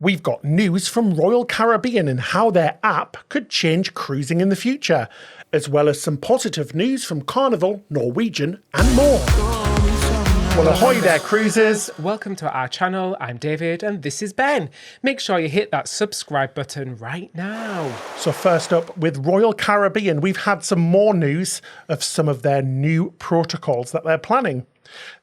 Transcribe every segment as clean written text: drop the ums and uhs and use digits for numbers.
We've got news from Royal Caribbean and how their app could change cruising in the future, as well as some positive news from Carnival, Norwegian and more. Well, ahoy there, cruisers! Welcome to our channel. I'm David and this is Ben. Make sure you hit that subscribe button right now. So first up, with Royal Caribbean, we've had some more news of some of their new protocols that they're planning.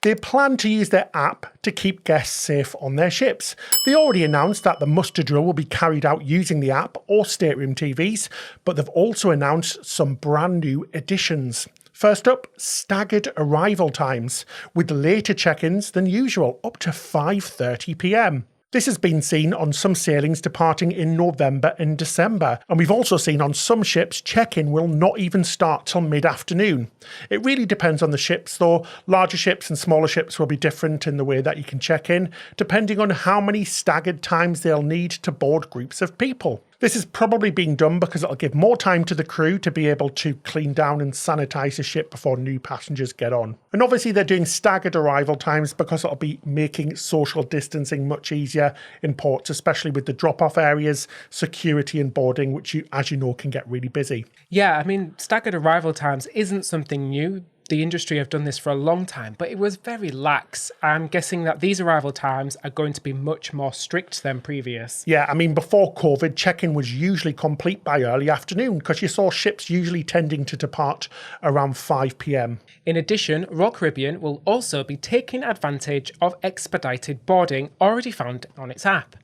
They plan to use their app to keep guests safe on their ships. They already announced that the muster drill will be carried out using the app or stateroom TVs, but they've also announced some brand new additions. First up, staggered arrival times, with later check-ins than usual, up to 5:30 p.m. This has been seen on some sailings departing in November and December, and we've also seen on some ships check-in will not even start till mid-afternoon. It really depends on the ships though. Larger ships and smaller ships will be different in the way that you can check in, depending on how many staggered times they'll need to board groups of people. This is probably being done because it'll give more time to the crew to be able to clean down and sanitize the ship before new passengers get on. And obviously they're doing staggered arrival times because it'll be making social distancing much easier in ports, especially with the drop-off areas, security and boarding, which as you know can get really busy. Yeah, I mean, staggered arrival times isn't something new. The industry have done this for a long time, but it was very lax. I'm guessing that these arrival times are going to be much more strict than previous. Yeah, I mean, before COVID, check-in was usually complete by early afternoon because you saw ships usually tending to depart around 5 p.m. In addition, Royal Caribbean will also be taking advantage of expedited boarding already found on its app.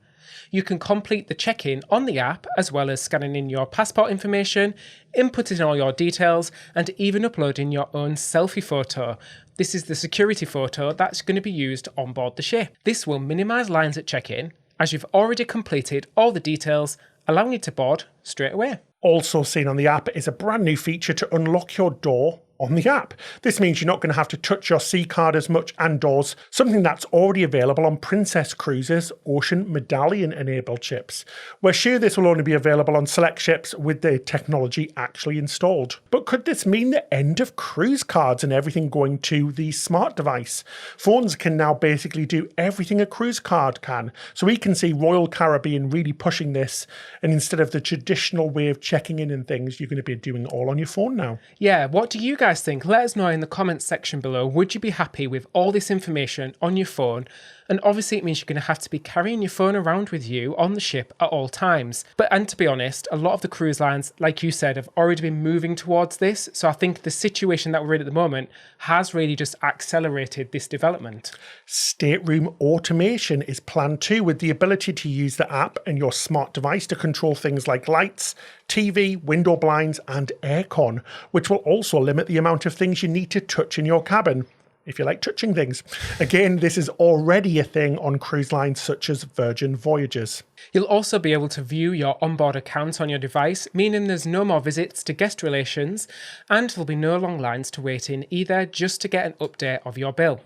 You can complete the check-in on the app as well as scanning in your passport information, inputting all your details and even uploading your own selfie photo. This is the security photo that's going to be used on board the ship. This will minimise lines at check-in as you've already completed all the details, allowing you to board straight away. Also seen on the app is a brand new feature to unlock your door on the app. This means you're not going to have to touch your C card as much and doors, something that's already available on Princess Cruises Ocean Medallion enabled ships. We're sure this will only be available on select ships with the technology actually installed. But could this mean the end of cruise cards and everything going to the smart device? Phones can now basically do everything a cruise card can, so we can see Royal Caribbean really pushing this, and instead of the traditional way of checking in and things, you're going to be doing it all on your phone now. Yeah, what do you guys think? Let us know in the comments section below. Would you be happy with all this information on your phone? And obviously it means you're going to have to be carrying your phone around with you on the ship at all times. And to be honest, a lot of the cruise lines, like you said, have already been moving towards this. So I think the situation that we're in at the moment has really just accelerated this development. Stateroom automation is planned too, with the ability to use the app and your smart device to control things like lights, TV, window blinds and aircon, which will also limit the amount of things you need to touch in your cabin, if you like touching things. Again, this is already a thing on cruise lines such as Virgin Voyages. You'll also be able to view your onboard account on your device, meaning there's no more visits to guest relations and there'll be no long lines to wait in either, just to get an update of your bill.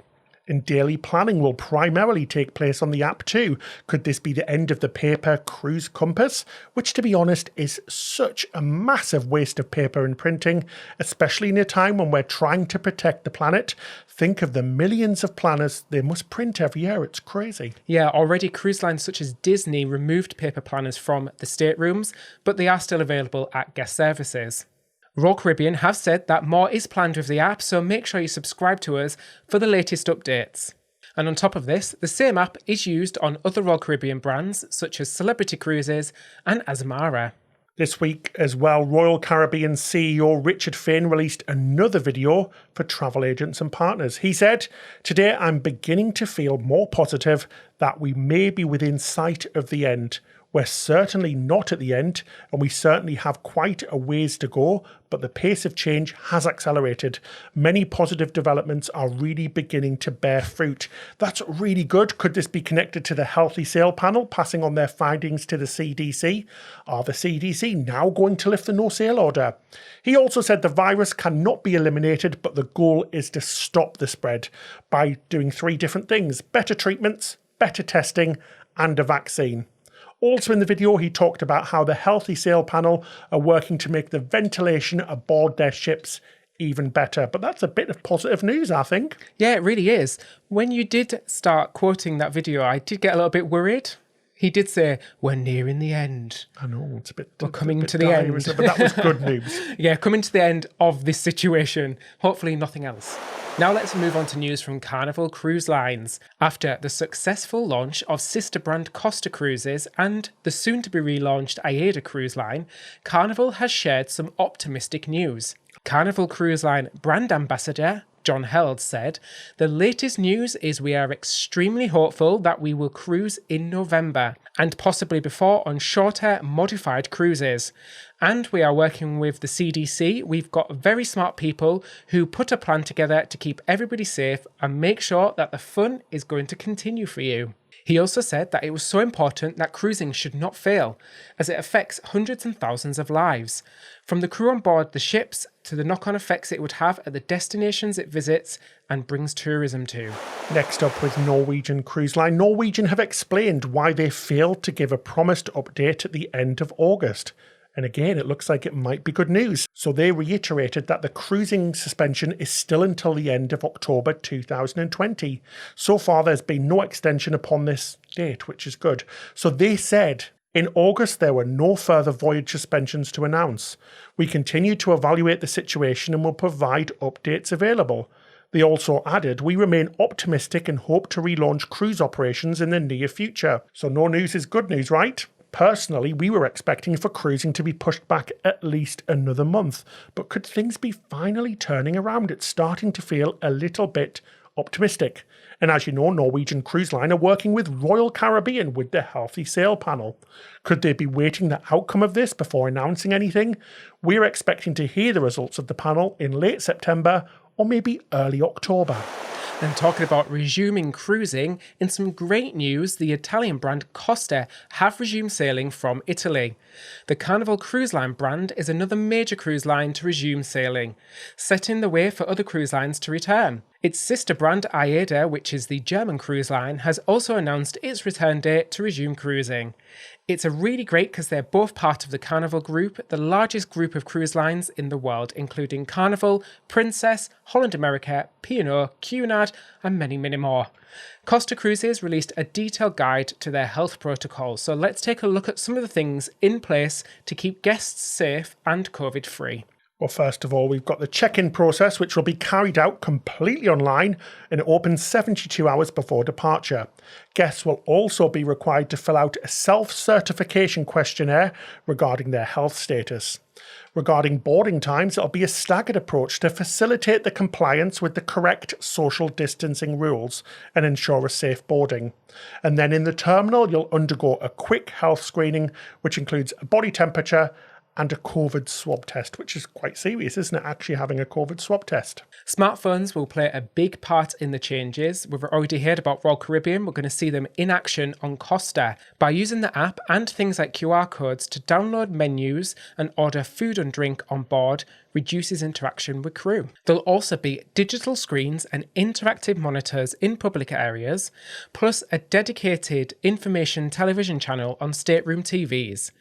And daily planning will primarily take place on the app too. Could this be the end of the paper cruise compass? Which, to be honest, is such a massive waste of paper and printing, especially in a time when we're trying to protect the planet. Think of the millions of planners they must print every year. It's crazy. Yeah, already cruise lines such as Disney removed paper planners from the staterooms, but they are still available at guest services. Royal Caribbean have said that more is planned with the app, so make sure you subscribe to us for the latest updates. And on top of this, the same app is used on other Royal Caribbean brands such as Celebrity Cruises and Azamara. This week as well, Royal Caribbean CEO Richard Fain released another video for travel agents and partners. He said, "Today I'm beginning to feel more positive that we may be within sight of the end. We're certainly not at the end, and we certainly have quite a ways to go, but the pace of change has accelerated. Many positive developments are really beginning to bear fruit." That's really good. Could this be connected to the Healthy Sail panel passing on their findings to the CDC? Are the CDC now going to lift the no sail order? He also said the virus cannot be eliminated, but the goal is to stop the spread by doing 3 different things: better treatments, better testing, and a vaccine. Also in the video, he talked about how the Healthy Sail panel are working to make the ventilation aboard their ships even better. But that's a bit of positive news, I think. Yeah, it really is. When you did start quoting that video, I did get a little bit worried. He did say, we're nearing the end. I know, it's a bit... We're coming to dire, the end. isn't it? But that was good news. Yeah, coming to the end of this situation. Hopefully nothing else. Now let's move on to news from Carnival Cruise Lines. After the successful launch of sister brand Costa Cruises and the soon-to-be relaunched AIDA Cruise Line, Carnival has shared some optimistic news. Carnival Cruise Line brand ambassador John Held said, "The latest news is we are extremely hopeful that we will cruise in November and possibly before on shorter modified cruises. And we are working with the CDC. We've got very smart people who put a plan together to keep everybody safe and make sure that the fun is going to continue for you." He also said that it was so important that cruising should not fail, as it affects hundreds and thousands of lives, from the crew on board the ships to the knock-on effects it would have at the destinations it visits and brings tourism to. Next up with Norwegian Cruise Line. Norwegian have explained why they failed to give a promised update at the end of August. And again, it looks like it might be good news. So they reiterated that the cruising suspension is still until the end of October 2020. So far, there's been no extension upon this date, which is good. So they said, in August, there were no further voyage suspensions to announce. We continue to evaluate the situation and will provide updates available. They also added, we remain optimistic and hope to relaunch cruise operations in the near future. So no news is good news, right? Personally, we were expecting for cruising to be pushed back at least another month, but could things be finally turning around? It's starting to feel a little bit optimistic. And as you know, Norwegian Cruise Line are working with Royal Caribbean with the Healthy Sail panel. Could they be waiting the outcome of this before announcing anything? We're expecting to hear the results of the panel in late September or maybe early October. And talking about resuming cruising, in some great news, the Italian brand Costa have resumed sailing from Italy. The Carnival Cruise Line brand is another major cruise line to resume sailing, setting the way for other cruise lines to return. Its sister brand AIDA, which is the German cruise line, has also announced its return date to resume cruising. It's a really great because they're both part of the Carnival Group, the largest group of cruise lines in the world, including Carnival, Princess, Holland America, P&O, Cunard, and many, many more. Costa Cruises released a detailed guide to their health protocols, so let's take a look at some of the things in place to keep guests safe and COVID-free. Well, first of all, we've got the check-in process, which will be carried out completely online and it opens 72 hours before departure. Guests will also be required to fill out a self-certification questionnaire regarding their health status. Regarding boarding times, it'll be a staggered approach to facilitate the compliance with the correct social distancing rules and ensure a safe boarding. And then in the terminal, you'll undergo a quick health screening, which includes a body temperature and a COVID swab test, which is quite serious, isn't it, actually having a COVID swab test? Smartphones will play a big part in the changes. We've already heard about Royal Caribbean. We're going to see them in action on Costa. By using the app and things like QR codes to download menus and order food and drink on board reduces interaction with crew. There'll also be digital screens and interactive monitors in public areas, plus a dedicated information television channel on stateroom TVs,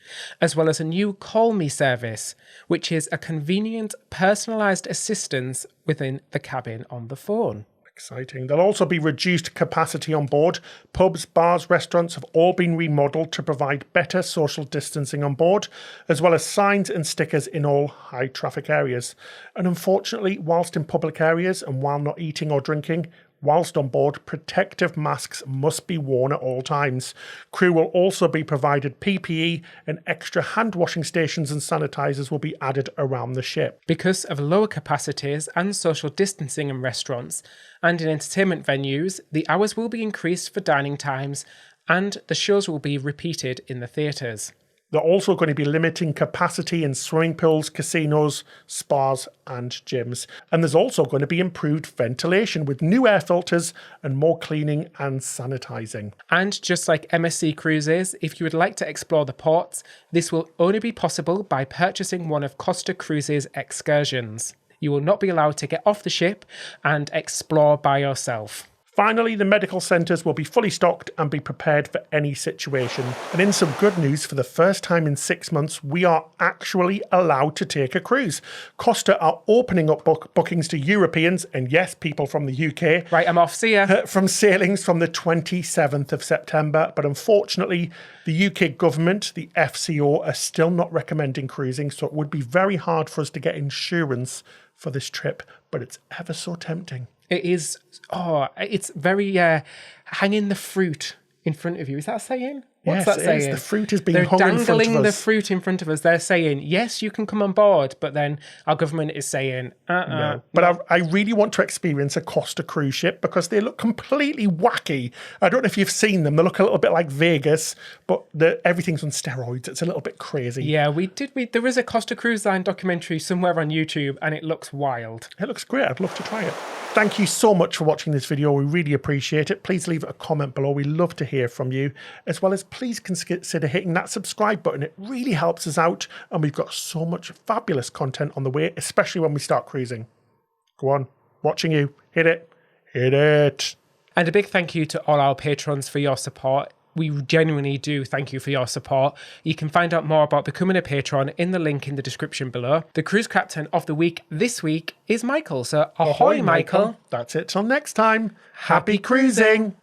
as well as a new Call Me service, which is a convenient personalised assistance within the cabin on the phone. Exciting. There'll also be reduced capacity on board. Pubs, bars, restaurants have all been remodelled to provide better social distancing on board, as well as signs and stickers in all high traffic areas. And unfortunately, whilst in public areas and while not eating or drinking, whilst on board, protective masks must be worn at all times. Crew will also be provided PPE and extra hand washing stations and sanitisers will be added around the ship. Because of lower capacities and social distancing in restaurants and in entertainment venues, the hours will be increased for dining times and the shows will be repeated in the theatres. They're also going to be limiting capacity in swimming pools, casinos, spas and gyms. And there's also going to be improved ventilation with new air filters and more cleaning and sanitising. And just like MSC Cruises, if you would like to explore the ports, this will only be possible by purchasing one of Costa Cruises' excursions. You will not be allowed to get off the ship and explore by yourself. Finally, the medical centres will be fully stocked and be prepared for any situation. And in some good news, for the first time in 6 months, we are actually allowed to take a cruise. Costa are opening up bookings to Europeans, and yes, people from the UK. Right, I'm off. See ya. From sailings from the 27th of September. But unfortunately, the UK government, the FCO, are still not recommending cruising, so it would be very hard for us to get insurance for this trip, but it's ever so tempting. It is, it's very hanging the fruit in front of you. Is that a saying? What's that saying? Is. The fruit is being They're hung in front of us. dangling the fruit in front of us. They're saying, yes, you can come on board, but then our government is saying, No. But I really want to experience a Costa cruise ship because they look completely wacky. I don't know if you've seen them. They look a little bit like Vegas, but everything's on steroids. It's a little bit crazy. Yeah, there is a Costa Cruise Line documentary somewhere on YouTube, and it looks wild. It looks great. I'd love to try it. Thank you so much for watching this video. We really appreciate it. Please leave a comment below. We love to hear from you, as well as please consider hitting that subscribe button. It really helps us out, and we've got so much fabulous content on the way, especially when we start cruising. Go on, watching you. Hit it. Hit it. And a big thank you to all our patrons for your support. We genuinely do thank you for your support. You can find out more about becoming a patron in the link in the description below. The cruise captain of the week this week is Michael. So ahoy, Michael. That's it. Till next time. Happy cruising.